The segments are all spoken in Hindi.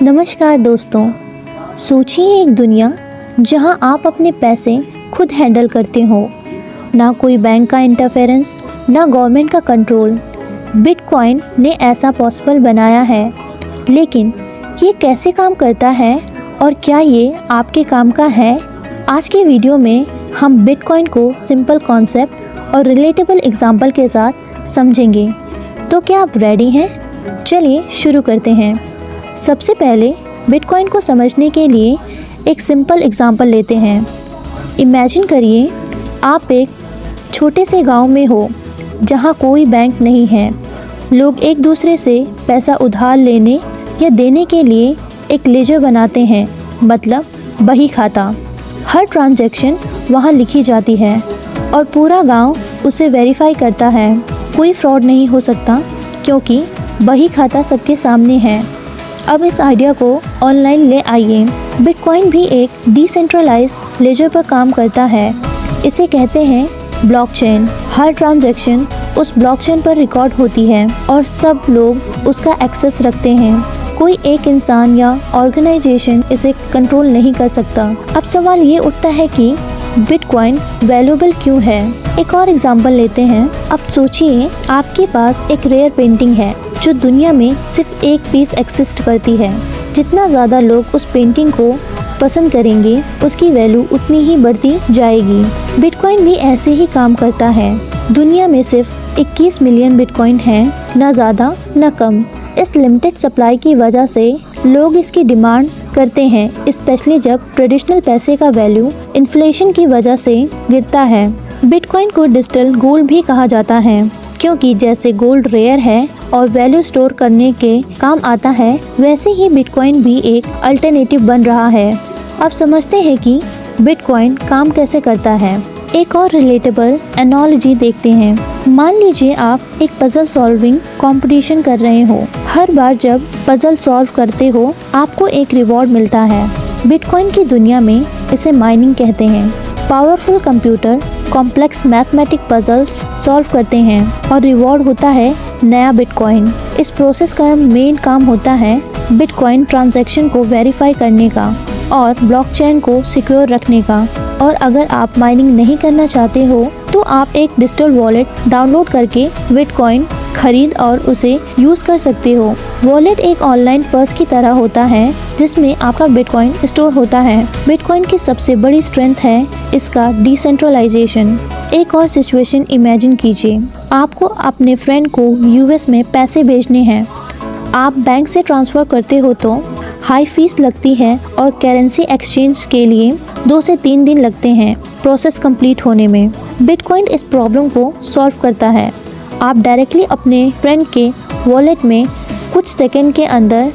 नमस्कार दोस्तों। सोचिए एक दुनिया जहां आप अपने पैसे खुद हैंडल करते हो। ना कोई बैंक का इंटरफेरेंस, ना गवर्नमेंट का कंट्रोल। बिटकॉइन ने ऐसा पॉसिबल बनाया है, लेकिन ये कैसे काम करता है और क्या ये आपके काम का है? आज के वीडियो में हम बिटकॉइन को सिंपल कॉन्सेप्ट और रिलेटेबल एग्जाम्पल के साथ समझेंगे। तो क्या आप रेडी हैं? चलिए शुरू करते हैं। सबसे पहले बिटकॉइन को समझने के लिए एक सिंपल एग्जांपल लेते हैं। इमेजिन करिए आप एक छोटे से गांव में हो जहां कोई बैंक नहीं है। लोग एक दूसरे से पैसा उधार लेने या देने के लिए एक लेजर बनाते हैं, मतलब बही खाता। हर ट्रांजैक्शन वहां लिखी जाती है और पूरा गांव उसे वेरीफाई करता है। कोई फ्रॉड नहीं हो सकता क्योंकि बही खाता सबके सामने है। अब इस आइडिया को ऑनलाइन ले आइए। बिटकॉइन भी एक डिसेंट्रलाइज्ड लेजर पर काम करता है। इसे कहते हैं ब्लॉकचेन। हर ट्रांजैक्शन उस ब्लॉकचेन पर रिकॉर्ड होती है और सब लोग उसका एक्सेस रखते हैं। कोई एक इंसान या ऑर्गेनाइजेशन इसे कंट्रोल नहीं कर सकता। अब सवाल ये उठता है कि बिटकॉइन वैल्यूएबल क्यों है? एक और एग्जांपल लेते हैं। अब सोचिए आपके पास एक रेयर पेंटिंग है जो दुनिया में सिर्फ एक पीस एक्सिस्ट करती है। जितना ज़्यादा लोग उस पेंटिंग को पसंद करेंगे, उसकी वैल्यू उतनी ही बढ़ती जाएगी। बिटकॉइन भी ऐसे ही काम करता है। दुनिया में सिर्फ 21 मिलियन बिटकॉइन हैं, ना ज़्यादा ना कम। इस लिमिटेड सप्लाई की वजह से लोग इसकी डिमांड करते हैं, स्पेशली जब ट्रेडिशनल पैसे का वैल्यू इन्फ्लेशन की वजह से गिरता है। बिटकॉइन को डिजिटल गोल्ड भी कहा जाता है, क्योंकि जैसे गोल्ड रेयर है और वैल्यू स्टोर करने के काम आता है, वैसे ही बिटकॉइन भी एक अल्टरनेटिव बन रहा है। अब समझते हैं कि बिटकॉइन काम कैसे करता है। एक और रिलेटेबल एनालॉजी देखते हैं। मान लीजिए आप एक पजल सॉल्विंग कंपटीशन कर रहे हो। हर बार जब पजल सॉल्व करते हो आपको एक रिवॉर्ड मिलता है। बिटकॉइन की दुनिया में इसे माइनिंग कहते हैं। Powerful computer complex mathematic puzzles solve करते हैं और रिवॉर्ड होता है नया बिटकॉइन। इस प्रोसेस का मेन काम होता है बिटकॉइन ट्रांजैक्शन को वेरीफाई करने का और ब्लॉकचेन को सिक्योर रखने का। और अगर आप माइनिंग नहीं करना चाहते हो तो आप एक डिजिटल वॉलेट डाउनलोड करके बिटकॉइन खरीद और उसे यूज़ कर सकते हो। वॉलेट एक ऑनलाइन पर्स की तरह होता है जिसमें आपका बिटकॉइन स्टोर होता है। बिटकॉइन की सबसे बड़ी स्ट्रेंथ है इसका डिसेंट्रलाइजेशन। एक और सिचुएशन इमेजिन कीजिए, आपको अपने फ्रेंड को यूएस में पैसे भेजने हैं। आप बैंक से ट्रांसफ़र करते हो तो हाई फीस लगती है और करेंसी एक्सचेंज के लिए 2 से 3 दिन लगते हैं प्रोसेस कंप्लीट होने में। बिटकॉइन इस प्रॉब्लम को सॉल्व करता है। आप डायरेक्टली अपने फ्रेंड के वॉलेट में कुछ सेकंड के अंदर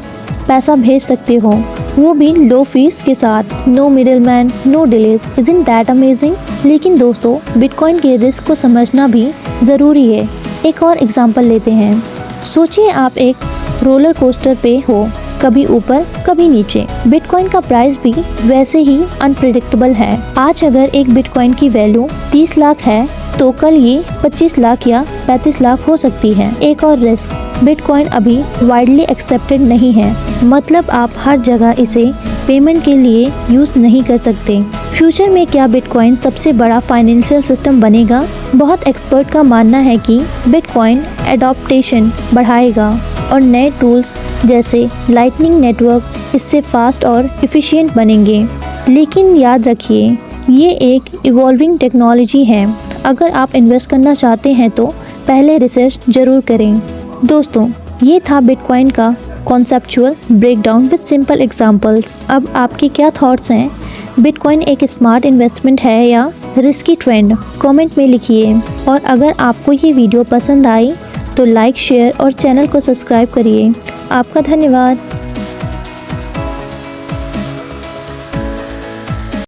पैसा भेज सकते हो, वो भी लो फीस के साथ। No middleman, no delays. Isn't that amazing? लेकिन दोस्तों, बिटकॉइन के रिस्क को समझना भी ज़रूरी है। एक और एग्जांपल लेते हैं। सोचिए आप एक रोलर कोस्टर पे हो, कभी ऊपर कभी नीचे। बिटकॉइन का प्राइस भी वैसे ही अनप्रिडिक्टेबल है। आज अगर एक बिटकॉइन की वैल्यू 30 लाख है तो कल ये 25 लाख या 35 लाख हो सकती है। एक और रिस्क, बिटकॉइन अभी वाइडली एक्सेप्टेड नहीं है, मतलब आप हर जगह इसे पेमेंट के लिए यूज़ नहीं कर सकते। फ्यूचर में क्या बिटकॉइन सबसे बड़ा फाइनेंशियल सिस्टम बनेगा? बहुत एक्सपर्ट का मानना है कि बिटकॉइन एडॉप्टेशन बढ़ाएगा और नए टूल्स जैसे लाइटनिंग नेटवर्क इससे फास्ट और एफिशिएंट बनेंगे। लेकिन याद रखिए, ये एक इवॉल्विंग टेक्नोलॉजी है। अगर आप इन्वेस्ट करना चाहते हैं तो पहले रिसर्च जरूर करें। दोस्तों, ये था बिटकॉइन का conceptual breakdown with simple examples. अब आपके क्या थॉट्स हैं? बिटकॉइन एक स्मार्ट इन्वेस्टमेंट है या रिस्की ट्रेंड? कमेंट में लिखिए। और अगर आपको ये वीडियो पसंद आई तो लाइक, शेयर और चैनल को सब्सक्राइब करिए। आपका धन्यवाद।